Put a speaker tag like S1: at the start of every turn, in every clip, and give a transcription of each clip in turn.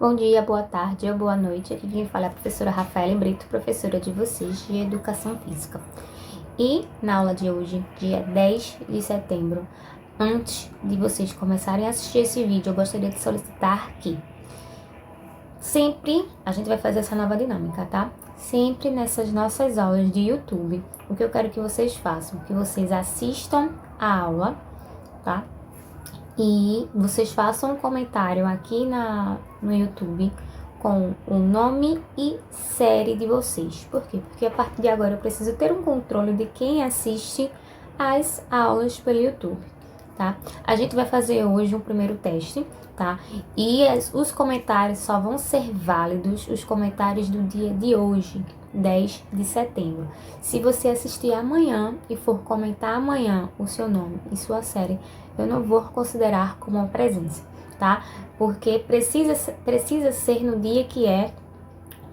S1: Bom dia, boa tarde ou boa noite. Aqui quem fala é a professora Rafaela Brito, professora de vocês de Educação Física. E na aula de hoje, dia 10 de setembro, antes de vocês começarem a assistir esse vídeo, eu gostaria de solicitar que sempre a gente vai fazer essa nova dinâmica, tá? Sempre nessas nossas aulas de YouTube, o que eu quero que vocês façam, que vocês assistam a aula, tá? E vocês façam um comentário aqui no YouTube com o nome e série de vocês. Por quê? Porque a partir de agora eu preciso ter um controle de quem assiste as aulas pelo YouTube, tá? A gente vai fazer hoje um primeiro teste, tá? E os comentários só vão ser válidos, os comentários do dia de hoje, 10 de setembro. Se você assistir amanhã e for comentar amanhã o seu nome e sua série, eu não vou considerar como uma presença, tá? Porque precisa ser no dia que é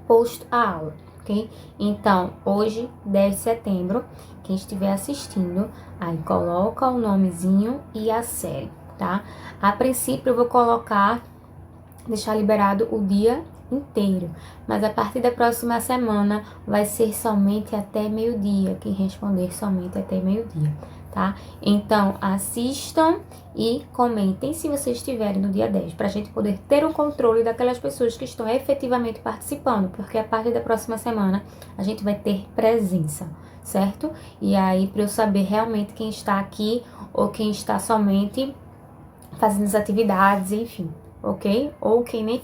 S1: posto a aula, ok? Então, hoje, 10 de setembro, quem estiver assistindo, aí coloca o nomezinho e a série, tá? A princípio, eu vou deixar liberado o dia inteiro, mas a partir da próxima semana vai ser somente até meio-dia, quem responder somente até meio-dia, tá? Então, assistam e comentem se vocês estiverem no dia 10, para a gente poder ter um controle daquelas pessoas que estão efetivamente participando, porque a partir da próxima semana a gente vai ter presença, certo? E aí, para eu saber realmente quem está aqui ou quem está somente fazendo as atividades, enfim, ok? Ou quem nem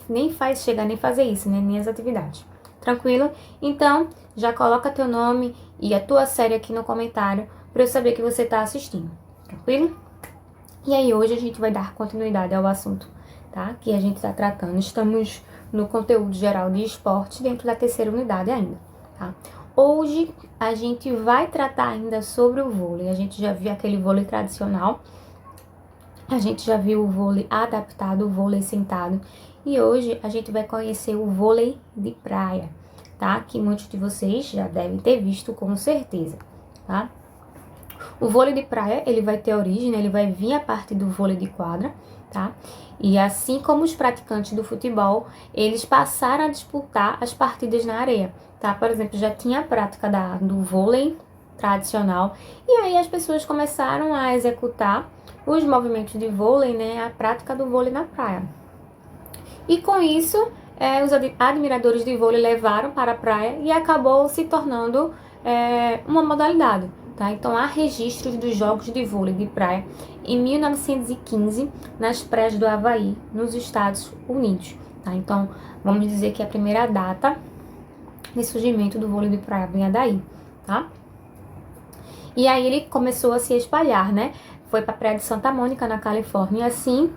S1: chega a nem fazer isso, né? Nem as atividades. Tranquilo? Então, já coloca teu nome e a tua série aqui no comentário para eu saber que você está assistindo. Tranquilo? E aí, hoje a gente vai dar continuidade ao assunto, tá? Que a gente está tratando. Estamos no conteúdo geral de esporte dentro da terceira unidade ainda, tá? Hoje a gente vai tratar ainda sobre o vôlei. A gente já viu aquele vôlei tradicional. A gente já viu o vôlei adaptado, o vôlei sentado. E hoje a gente vai conhecer o vôlei de praia, tá? Que muitos de vocês já devem ter visto com certeza, tá? O vôlei de praia, ele vai ter origem, né? Ele vai vir a partir do vôlei de quadra, tá? E assim como os praticantes do futebol, eles passaram a disputar as partidas na areia, tá? Por exemplo, já tinha a prática do vôlei tradicional e aí as pessoas começaram a executar os movimentos de vôlei, né? A prática do vôlei na praia. E com isso, os admiradores de vôlei levaram para a praia e acabou se tornando uma modalidade. Tá? Então, há registros dos jogos de vôlei de praia em 1915 nas praias do Havaí, nos Estados Unidos. Tá? Então, vamos dizer que a primeira data de surgimento do vôlei de praia vem daí. Tá? E aí ele começou a se espalhar, né? Foi para a praia de Santa Mônica, na Califórnia, e assim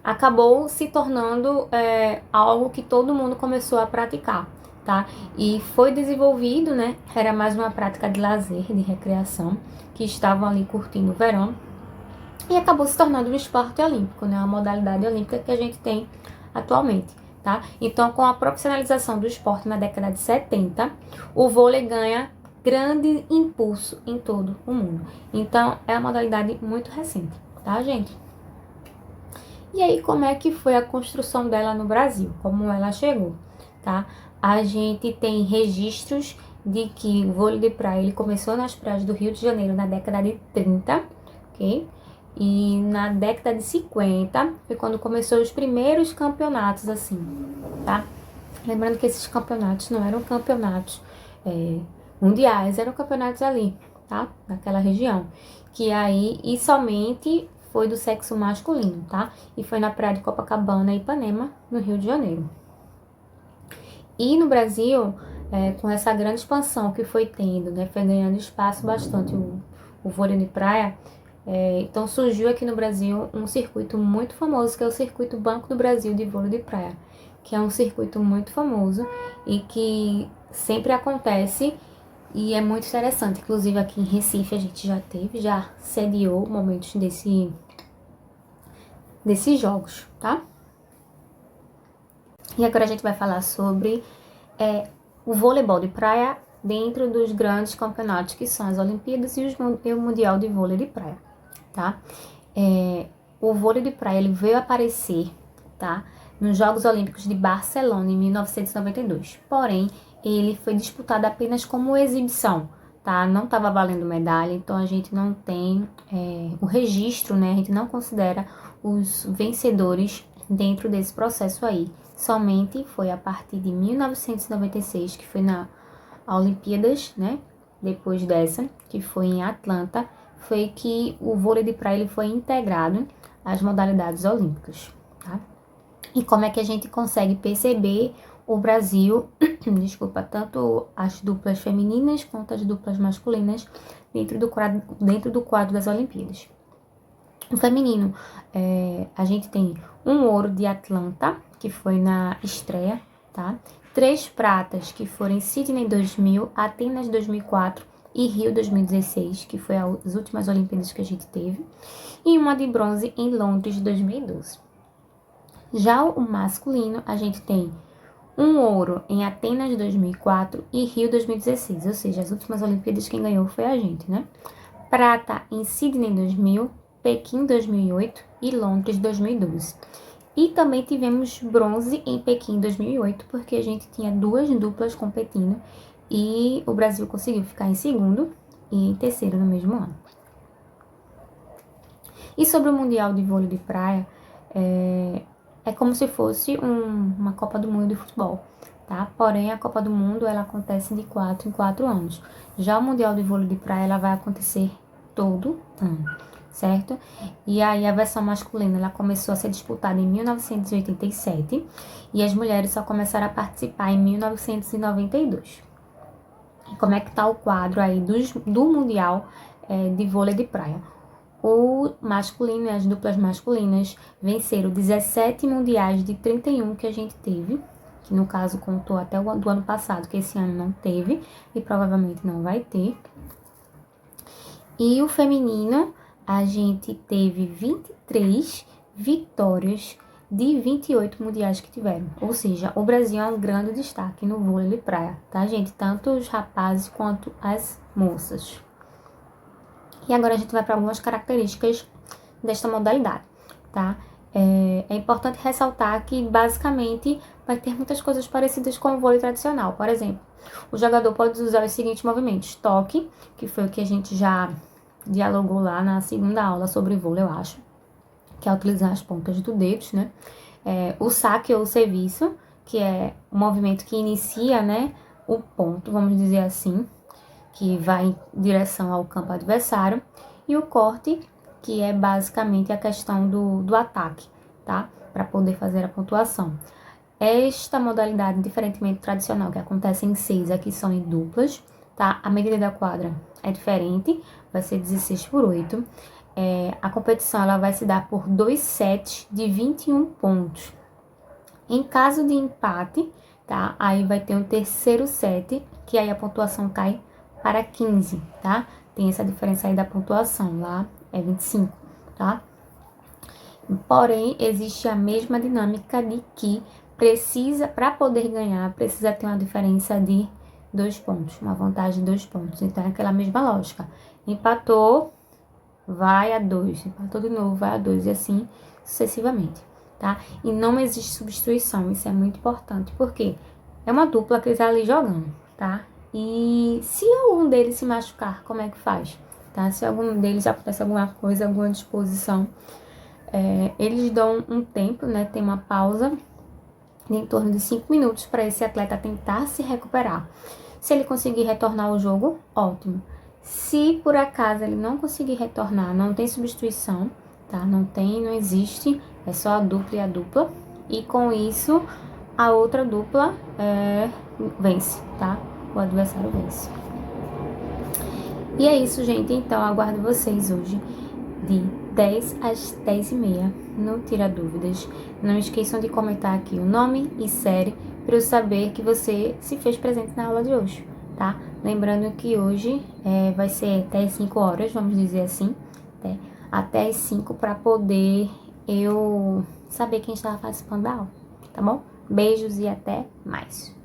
S1: acabou se tornando algo que todo mundo começou a praticar. Tá? E foi desenvolvido, né? Era mais uma prática de lazer, de recreação, que estavam ali curtindo o verão. E acabou se tornando um esporte olímpico, né? Uma modalidade olímpica que a gente tem atualmente, tá? Então, com a profissionalização do esporte na década de 70, o vôlei ganha grande impulso em todo o mundo. Então, é uma modalidade muito recente, tá, gente? E aí, como é que foi a construção dela no Brasil? Como ela chegou, tá? A gente tem registros de que o vôlei de praia ele começou nas praias do Rio de Janeiro na década de 30, ok? E na década de 50 foi quando começou os primeiros campeonatos, assim, tá? Lembrando que esses campeonatos não eram campeonatos mundiais, eram campeonatos ali, tá? Naquela região. Que aí, e somente foi do sexo masculino, tá? E foi na praia de Copacabana e Ipanema, no Rio de Janeiro. E no Brasil, com essa grande expansão que foi tendo, né, foi ganhando espaço bastante o vôlei de praia, então surgiu aqui no Brasil um circuito muito famoso, que é o Circuito Banco do Brasil de vôlei de praia, que é um circuito muito famoso e que sempre acontece e é muito interessante. Inclusive aqui em Recife a gente já sediou momentos desses jogos, tá? E agora a gente vai falar sobre o voleibol de praia dentro dos grandes campeonatos que são as Olimpíadas e o Mundial de Vôlei de Praia, tá? O vôlei de praia ele veio aparecer, tá? nos Jogos Olímpicos de Barcelona, em 1992. Porém, ele foi disputado apenas como exibição, tá? Não estava valendo medalha, então a gente não tem o registro, né? A gente não considera os vencedores dentro desse processo aí. Somente foi a partir de 1996, que foi na Olimpíadas, né? Depois dessa, que foi em Atlanta, foi que o vôlei de praia ele foi integrado às modalidades olímpicas, tá? E como é que a gente consegue perceber o Brasil, desculpa, tanto as duplas femininas quanto as duplas masculinas dentro do quadro das Olimpíadas. O feminino, a gente tem um ouro de Atlanta, que foi na estreia, tá? 3 pratas, que foram em Sydney 2000, Atenas 2004 e Rio 2016, que foi as últimas Olimpíadas que a gente teve. E uma de bronze em Londres 2012. Já o masculino, a gente tem um ouro em Atenas 2004 e Rio 2016, ou seja, as últimas Olimpíadas quem ganhou foi a gente, né? Prata em Sydney 2000, Pequim 2008 e Londres 2012. E também tivemos bronze em Pequim 2008, porque a gente tinha 2 duplas competindo e o Brasil conseguiu ficar em segundo e em terceiro no mesmo ano. E sobre o Mundial de Vôlei de Praia, é como se fosse uma Copa do Mundo de futebol, tá? Porém, a Copa do Mundo, ela acontece de 4 em 4 anos. Já o Mundial de Vôlei de Praia, ela vai acontecer todo ano, certo? E aí, a versão masculina, ela começou a ser disputada em 1987 e as mulheres só começaram a participar em 1992. E como é que tá o quadro aí do Mundial de Vôlei de Praia? O masculino e as duplas masculinas venceram 17 mundiais de 31 que a gente teve, que no caso contou até o do ano passado, que esse ano não teve e provavelmente não vai ter. E o feminino, a gente teve 23 vitórias de 28 mundiais que tiveram. Ou seja, o Brasil é um grande destaque no vôlei de praia, tá, gente? Tanto os rapazes quanto as moças. E agora a gente vai para algumas características desta modalidade, tá? É importante ressaltar que, basicamente, vai ter muitas coisas parecidas com o vôlei tradicional. Por exemplo, o jogador pode usar os seguintes movimentos. Toque, que foi o que a gente já dialogou lá na segunda aula sobre vôlei, eu acho, que é utilizar as pontas dos dedos, né? O saque ou o serviço, que é o movimento que inicia, né, o ponto, vamos dizer assim, que vai em direção ao campo adversário, e o corte, que é basicamente a questão do ataque, tá? Para poder fazer a pontuação. Esta modalidade, diferentemente do tradicional, que acontece em 6, aqui são em duplas, tá? A medida da quadra é diferente, vai ser 16/8. A competição ela vai se dar por 2 sets de 21 pontos. Em caso de empate, tá? Aí vai ter um terceiro set, que aí a pontuação cai para 15, tá? Tem essa diferença aí da pontuação, lá é 25, tá? Porém, existe a mesma dinâmica de que para poder ganhar, precisa ter uma diferença de 2 pontos, uma vantagem de 2 pontos. Então, é aquela mesma lógica. Empatou, vai a 2, empatou de novo, vai a 2, e assim sucessivamente, tá? E não existe substituição, isso é muito importante, porque é uma dupla que está ali jogando, tá? E se algum deles se machucar, como é que faz? Tá? Se algum deles acontece alguma coisa, alguma disposição, eles dão um tempo, né? Tem uma pausa de em torno de 5 minutos para esse atleta tentar se recuperar. Se ele conseguir retornar ao jogo, ótimo. Se por acaso ele não conseguir retornar, não tem substituição, tá? Não existe, é só a dupla e a dupla. E com isso, a outra dupla vence, tá? O adversário vence. E é isso, gente. Então, aguardo vocês hoje de 10 às 10h30 no Tira Dúvidas. Não esqueçam de comentar aqui o nome e série para eu saber que você se fez presente na aula de hoje, tá? Lembrando que hoje vai ser até as 5 horas, vamos dizer assim, até as 5 para poder eu saber quem estava participando da aula, tá bom? Beijos e até mais.